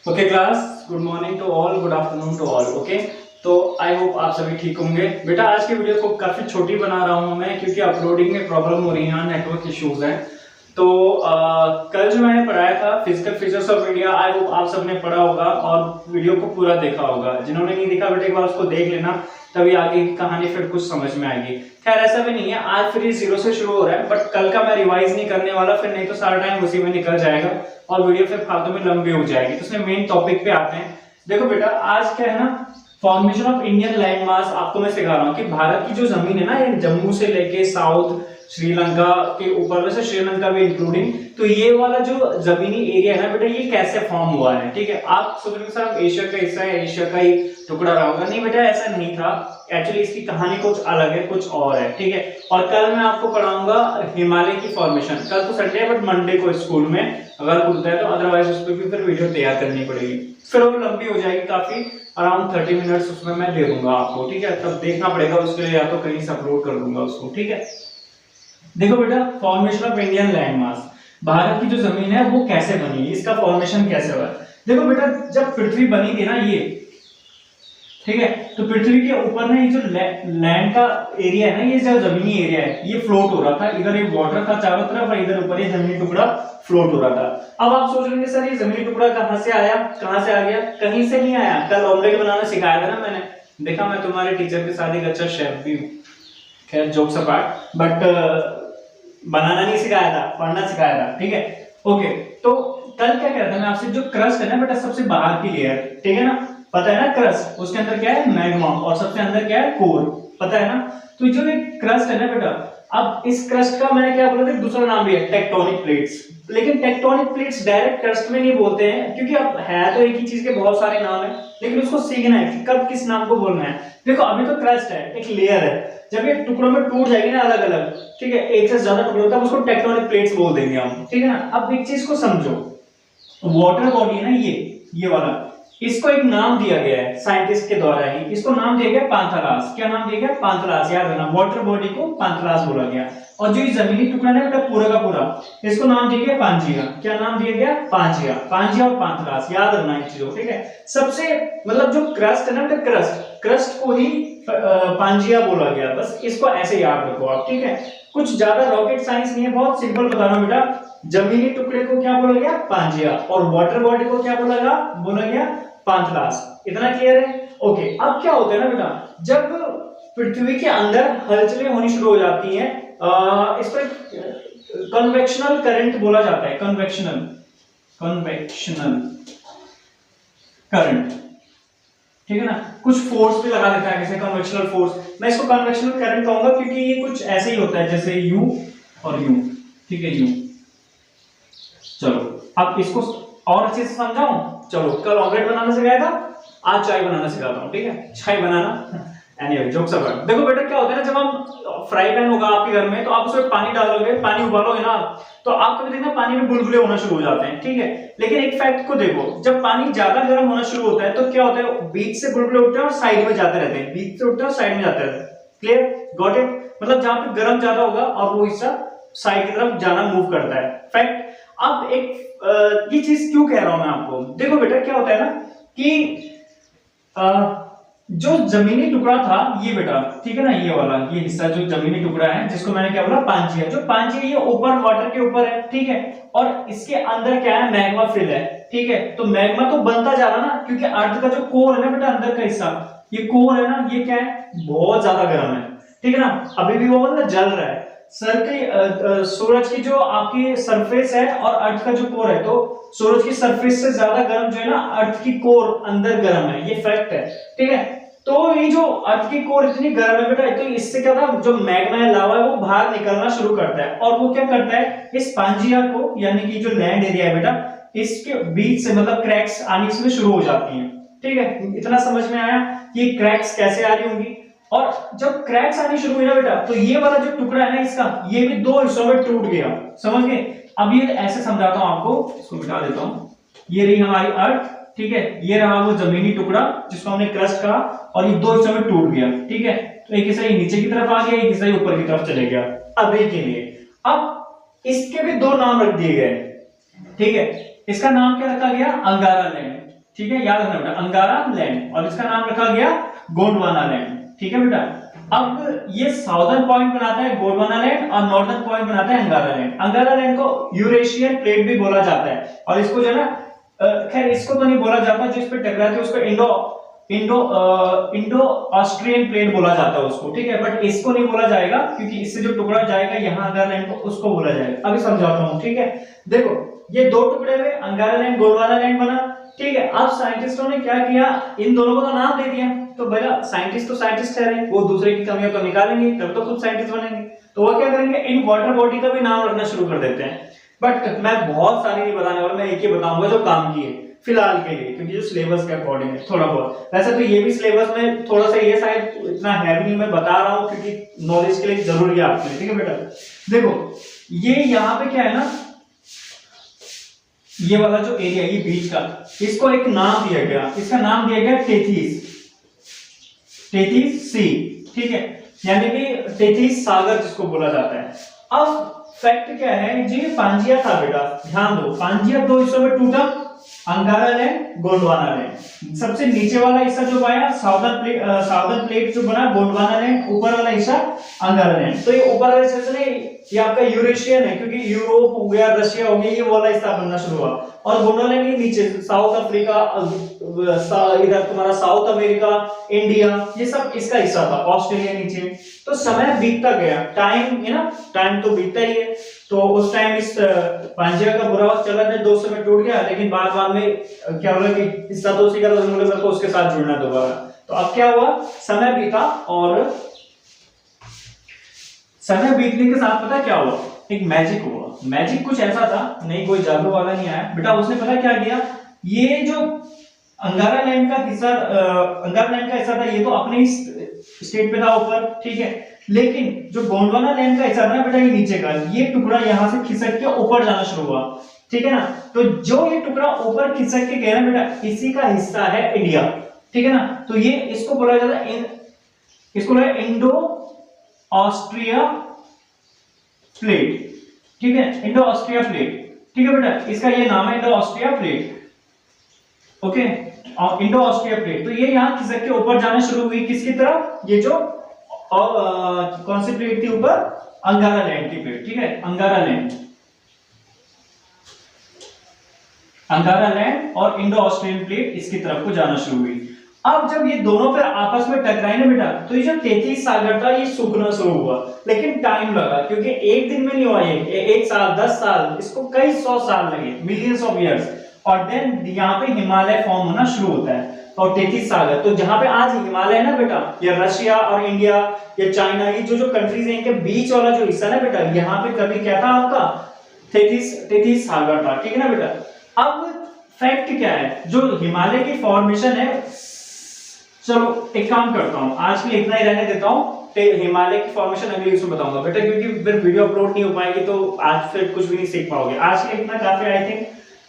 Okay class, good morning to all, good afternoon to all. Okay, तो I hope आप सभी ठीक होंगे। बेटा आज की वीडियो को काफी छोटी बना रहा हूं मैं क्योंकि अपलोडिंग में प्रॉब्लम हो रही है, नेटवर्क इश्यूज हैं। तो कल जो मैंने पढ़ाया था physical features of India, I hope आप सबने पढ़ा होगा और वीडियो को पूरा देखा होगा। जिन्होंने नहीं देखा बेटा एक बार उसको देख लेना, तभी आगे की कहानी फिर कुछ समझ में आएगी। खैर ऐसा भी नहीं है, आज फिर ये 0 से शुरू हो रहा है, बट कल का मैं रिवाइज नहीं करने वाला, फिर नहीं तो सारा टाइम उसी में निकल जाएगा और वीडियो फिर फालतू में लंबी हो जाएगी। तो उसमें मेन टॉपिक पे आते हैं। देखो बेटा आज क्या है ना, formation of Indian land mass आपको मैं सिखा रहा हूँ कि भारत की जो जमीन है ना, ये जम्मू से लेके साउथ श्रीलंका के ऊपर, वैसे श्रीलंका भी इंक्लूडिंग, तो ये वाला जो जमीनी एरिया है ना बेटा, ये कैसे फॉर्म हुआ है। ठीक है, आप सोच रहे सर एशिया का हिस्सा है, एशिया का ही टुकड़ा रहा होगा। नहीं बेटा ऐसा नहीं था, एक्चुअली इसकी कहानी कुछ अलग है, कुछ और है। ठीक है, और कल मैं आपको पढ़ाऊंगा हिमालय की फॉर्मेशन। कल तो संडे है, बट मंडे को स्कूल में अगर खुलता है तो, अदरवाइज उस पर भी फिर वीडियो तैयार करनी पड़ेगी, फिर वो लंबी हो जाएगी काफी, अराउंड 30 मिनट्स उसमें मैं दे दूंगा आपको। ठीक है, तब देखना पड़ेगा उसके लिए, या तो कहीं से अपलोड कर दूंगा उसको। ठीक है, देखो बेटा formation of Indian land mass, Bharat की जो जमीन है वो कैसे बनी, इसका फॉर्मेशन कैसे हुआ। देखो बेटा जब पृथ्वी बनी थी ना ये, ठीक है, तो पृथ्वी के ऊपर ना ये जो लैंड का एरिया है ना, ये जो जमीनी एरिया है ये फ्लोट हो रहा था। इधर एक वाटर था चारों तरफ और इधर ऊपर ये जमीनी टुकड़ा फ्लोट हो रहा था। अब आप सोच रहे सर ये जमीनी टुकड़ा कहां से आया, कहां से आ गया? कहीं से नहीं आया। कल ऑमलेट बनाना सिखाया था ना मैंने, देखा मैं तुम्हारे टीचर के साथ एक अच्छा शेफ भी हूँ। खैर जोक्स अपार्ट, बट बनाना नहीं सिखाया था, पढ़ना सिखाया था। ठीक है, ओके, तो कल क्या कह रहा था मैं आपसे, जो क्रस्ट है ना बेटा सबसे बाहर की लेयर, ठीक है ना, पता है ना क्रस्ट, उसके अंदर क्या है मैग्मा, और सबसे अंदर क्या है कोर, पता है ना। तो जो ये क्रस्ट है ना बेटा, अब इस क्रस्ट का मैंने क्या बोला था, दूसरा नाम भी है टेक्टोनिक प्लेट्स। लेकिन टेक्टोनिक प्लेट्स डायरेक्ट क्रस्ट में नहीं बोलते हैं, क्योंकि अब है तो एक ही चीज के बहुत सारे नाम है, लेकिन उसको सीखना है कि कब किस नाम को बोलना है। देखो अभी तो क्रस्ट है, एक लेयर है, जब ये टुकड़ों में टूट जाएगी ना अलग अलग, ठीक है, एक से ज्यादा टुकड़े होता है, उसको टेक्टोनिक प्लेट्स बोल देंगे हम। ठीक है ना, अब एक चीज को समझो, वाटर बॉडी है ना ये वाला, इसको एक नाम दिया गया है साइंटिस्ट के द्वारा ही, इसको नाम दिया गया पांथालास। क्या नाम दिया गया? पांथालास। याद रखना, वाटर बॉडी को पांथालास बोला गया। और जो ये जमीनी टुकड़ा है बेटा पूरा का पूरा, इसको नाम दिया गया पांजिया। क्या नाम दिया गया? पांजिया। पांजिया और पांथालास, याद रखना इन चीजों। ठीक है, सबसे मतलब जो क्रस्ट है ना बेटा, क्रस्ट को ही पांजिया बोला गया, बस इसको ऐसे याद रखो आप। ठीक है, कुछ ज्यादा रॉकेट साइंस नहीं है, बहुत सिंपल बता रहा हूं बेटा। जमीनी टुकड़े को क्या बोला गया? पांजिया, और वाटर बॉडी को क्या बोला गया? पांथालास। इतना क्लियर है? ओके, अब क्या होता है ना बेटा, जब पृथ्वी के अंदर हलचलें होनी शुरू हो जाती हैं, इस पर कन्वेक्शनल करंट बोला जाता है। कन्वेक्शनल करंट, ठीक है ना, कुछ फोर्स भी लगा देता है, जैसे कन्वेक्शनल फोर्स। मैं इसको कन्वेक्शनल करंट कहूंगा क्योंकि ये कुछ ऐसे ही होता है, जैसे यू और यू। ठीक है, यू। चलो अब इसको और अच्छे से समझाऊं। चलो कल ऑमलेट बनाना सिखाया था, आज चाय बनाना सिखाता हूं। ठीक है, चाय बनाना एनीवे जोक्स अपार्ट। देखो बेटा क्या होता है ना, जब हम फ्राई पैन होगा आपके घर में, तो आप उसमें पानी डालोगे, पानी उबालोगे ना, तो आप कभी देखना पानी में बुलबुले होना शुरू हो जाते हैं। ठीक है, लेकिन एक फैक्ट को देखो, जब पानी ज्यादा गर्म होना शुरू होता है तो क्या होता है, बीच से बुलबुले उठते हैं और साइड में जाते रहते हैं, बीच से उठते हैं और साइड में जाते रहते हैं। क्लियर? Got it? मतलब जहां पे गर्म ज्यादा होगा और वो हिस्सा साइड की तरफ जाना मूव करता है। फैक्ट। अब एक ये चीज क्यों कह रहा हूं मैं आपको, देखो बेटा क्या होता है ना कि जो जमीनी टुकड़ा था ये बेटा, ठीक है ना, ये वाला ये हिस्सा जो जमीनी टुकड़ा है, जिसको मैंने क्या बोला? पांजिया। जो पांजिया ये ऊपर वाटर के ऊपर है, ठीक है, और इसके अंदर क्या है? मैग्मा फिल है। ठीक है, तो मैग्मा तो बनता जा रहा ना, क्योंकि अर्थ का जो कोर है ना बेटा, अंदर का हिस्सा, ये कोर है ना, ये क्या है? बहुत ज्यादा गर्म है। ठीक है ना, अभी भी वो मतलब जल रहा है। सर के सूरज की जो आपकी सरफेस है और अर्थ का जो कोर है, तो सूरज की सरफेस से ज्यादा गर्म जो है ना, अर्थ की कोर अंदर गर्म है, ये फैक्ट है। ठीक है, तो ये जो अर्थ की कोर इतनी गर्म है बेटा, तो इससे क्या होता है, जो मैग्मा है, लावा है, वो बाहर निकलना शुरू करता है, और वो क्या करता है, इस पांजिया को, यानी कि जो लैंड एरिया है बेटा, इसके बीच से मतलब क्रैक्स आनी इसमें शुरू हो जाती हैं। ठीक है, इतना समझ में आया कि क्रैक्स कैसे आ रही होंगी। और जब क्रैक्स आनी शुरू हुई ना बेटा, तो ये वाला जो टुकड़ा है ना इसका, ये भी दो हिस्सों में टूट गया। समझ गए? अब ये ऐसे समझाता हूं आपको, इसको मिटा देता हूं। ये रही हमारी अर्थ, ठीक है, ये रहा वो जमीनी टुकड़ा जिसको हमने क्रस्ट कहा, और ये दो हिस्सों में टूट गया। ठीक है, तो एक हिस्सा नीचे की तरफ आ गया, एक हिस्सा ऊपर की तरफ चले गया अभी के लिए। अब इसके भी दो नाम रख दिए गए। ठीक है, इसका नाम क्या रखा गया? अंगारा लैंड। ठीक है, याद रखना बेटा, अंगारा लैंड, और इसका नाम रखा गया गोंडवाना लैंड। ठीक है बेटा, अब ये साउदर्न पॉइंट बनाता है गोंडवाना लैंड और नॉर्दर्न पॉइंट बनाता है अंगारा लैंड। अंगारा लैंड को यूरेशियन प्लेट भी बोला जाता है, और इसको जो है ना, खैर इसको तो नहीं बोला जाता, जो इस पे टकराते है उसको इंडो ऑस्ट्रियन प्लेट बोला जाता है उसको। ठीक है, बट इसको नहीं बोला जाएगा, क्योंकि इससे जो टुकड़ा जाएगा यहाँ अंगारा लैंड को, उसको बोला जाएगा। अभी समझाता हूँ। ठीक है, देखो ये दो टुकड़े में अंगारा लैंड गोंडवाना लैंड बना। ठीक है, अब साइंटिस्टों ने क्या किया, इन दोनों को तो नाम दे दिया। तो भैया साइंटिस्ट तो साइंटिस्ट है, वो दूसरे की कमियां तो निकालेंगे, तब तो खुद साइंटिस्ट बनेंगे। तो वो क्या करेंगे, इन वाटर बॉडी का भी नाम रखना शुरू कर देते हैं। बट मैं बहुत सारी नहीं बताने वाला, मैं एक ही बताऊंगा जो काम की है फिलहाल के लिए, क्योंकि जो सिलेबस के अकॉर्डिंग है थोड़ा बहुत। वैसे तो ये भी सिलेबस में थोड़ा सा ये शायद इतना हैवी नहीं मैं बता रहा हूँ, क्योंकि नॉलेज के लिए जरूरी है आपके लिए। ठीक है बेटा, देखो ये यहाँ पे क्या है ना, ये वाला जो एरिया ये बीच का, इसको एक नाम दिया गया, इसका नाम दिया गया टेथिस सी। ठीक है, यानी कि टेथिस सागर जिसको बोला जाता है। अब फैक्ट क्या है, जी पांजिया था बेटा, ध्यान दो, पांजिया दो हिस्सों में टूटा, अंगारा लैंड गोंडवाना लैंड। सबसे नीचे वाला हिस्सा जो पाया साउदर्न प्लेट जो बना गोंडवाना लैंड, ऊपर वाला हिस्सा अंगारा लैंड। तो ये ऊपर वाले हिस्से से ये आपका यूरेशियन है, क्योंकि यूरोप हो गया, रशिया हो गया, ये वाला हिस्सा बनना शुरू हुआ। और गोंडवाना लैंड नीचे साउथ अफ्रीका, इधर तुम्हारा साउथ अमेरिका, इंडिया, ये सब इसका हिस्सा था, ऑस्ट्रेलिया नीचे। तो समय बीतता गया, टाइम है ना, टाइम तो बीतता ही है। तो उस टाइम इस पांजिया का बुरा वक्त चला था, 2 समय टूट गया, लेकिन बाद में क्या हुआ कि हिस्सा तो उसी का था, मेरे को उसके साथ जुड़ना दोबारा। तो अब क्या हुआ, समय बीता, और समय बीतने के साथ पता क्या हुआ, एक मैजिक हुआ। मैजिक कुछ ऐसा था, नहीं कोई जादू वाला नहीं आया बेटा, उसने पता क्या किया, ये जो अंगारा लैंड का हिस्सा था, ये तो अपने ही स्टेट पे था ऊपर। ठीक है, लेकिन जो गोंडवाना लैंड का हिस्सा था ना बेटा, ये नीचे का, ये टुकड़ा यहां से खिसक के ऊपर जाना शुरू हुआ। ठीक है ना, तो जो ये टुकड़ा ऊपर खिसक के गया ना बेटा, इसी का हिस्सा है इंडिया। ठीक है ना, तो ये इसको बोला जाता है, इसको बोला इंडो ऑस्ट्रिया प्लेट। ठीक है, इंडो ऑस्ट्रिया प्लेट। ठीक है बेटा, इसका ये नाम है इंडो ऑस्ट्रिया प्लेट। ओके, और इंडो ऑस्ट्रिया प्लेट, तो ये यहां खिसक के ऊपर जाना शुरू हुई, किसकी तरफ, ये जो कौन सी प्लेट थी ऊपर, अंगारा लैंड की प्लेट। ठीक है, अंगारा लैंड और इंडो ऑस्ट्रियन प्लेट इसकी तरफ को जाना शुरू हुई। अब जब ये दोनों फिर आपस में टकराए ना बेटा, तो ये जो टेथिस सागर था ये सूखना शुरू हुआ, लेकिन टाइम लगा, क्योंकि एक दिन में नहीं हुआ, ये 1 साल 10 साल, इसको कई 100 साल लगे, मिलियंस ऑफ इयर्स। और देन यहाँ पे हिमालय फॉर्म होना शुरू होता है, और टेथिस सागर, तो जहां पे आज हिमालय है ना बेटा, ये रशिया और इंडिया या चाइना, ये जो कंट्रीज है, इनके बीच वाला जो हिस्सा ना बेटा, यहाँ पे कभी क्या था आपका, टेथिस सागर था। ठीक है ना बेटा, अब फैक्ट क्या है, जो हिमालय की फॉर्मेशन है, चलो एक काम करता हूं, आज के लिए इतना ही रहने देता हूं, हिमालय की फॉर्मेशन अगले उसमें बताऊंगा बेटा, क्योंकि फिर वीडियो अपलोड नहीं हो पाएगी, तो आज फिर कुछ भी नहीं सीख पाओगे। आज के लिए इतना काफी आई थिंक।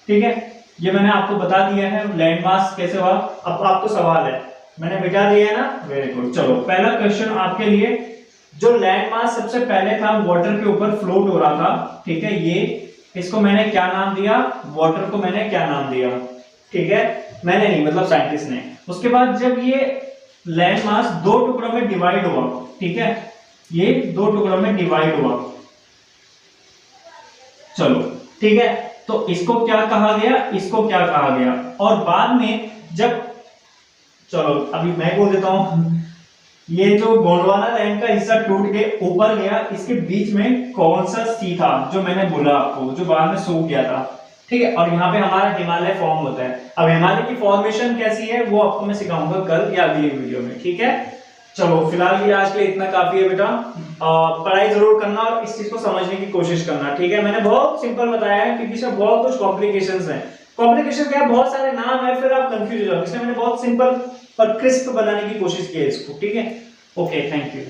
ठीक है, ये मैंने आपको बता दिया है लैंड मास कैसे हुआ। अब आपको सवाल है, मैंने मिटा दिया है ना, वेरी गुड। चलो पहला क्वेश्चन आपके लिए, जो लैंड मास सबसे पहले था वाटर के ऊपर फ्लोट हो रहा था, ठीक है, ये इसको मैंने क्या नाम दिया, वाटर को मैंने क्या नाम दिया, ठीक है, मैंने नहीं मतलब साइंटिस्ट ने। उसके बाद जब ये लैंड मास 2 टुकड़ों में डिवाइड हुआ, ठीक है, ये 2 टुकड़ों में डिवाइड हुआ, चलो ठीक है, तो इसको क्या कहा गया, इसको क्या कहा गया, और बाद में जब, चलो अभी मैं बोल देता हूं, ये जो गोंडवाना लैंड का हिस्सा टूट के ऊपर गया, इसके बीच में कौन सा सी था, जो मैंने बोला आपको, जो बाद में सूख गया था, ठीक है, और यहाँ पे हमारा हिमालय फॉर्म होता है। अब हिमालय की फॉर्मेशन कैसी है वो आपको मैं सिखाऊंगा कल या अगली वीडियो में, ठीक है। चलो फिलहाल ये आज के लिए इतना काफी है बेटा, पढ़ाई जरूर करना और इस चीज को समझने की कोशिश करना, ठीक है। मैंने बहुत सिंपल बताया है क्योंकि इसमें बहुत कुछ कॉम्प्लिकेशंस हैं। कॉम्प्लिकेशन क्या है, बहुत सारे नाम है, फिर आप कंफ्यूज हो जाओगे, इसलिए मैंने बहुत सिंपल और क्रिस्प बनाने की कोशिश की है इसको, ठीक है। Okay, thank you.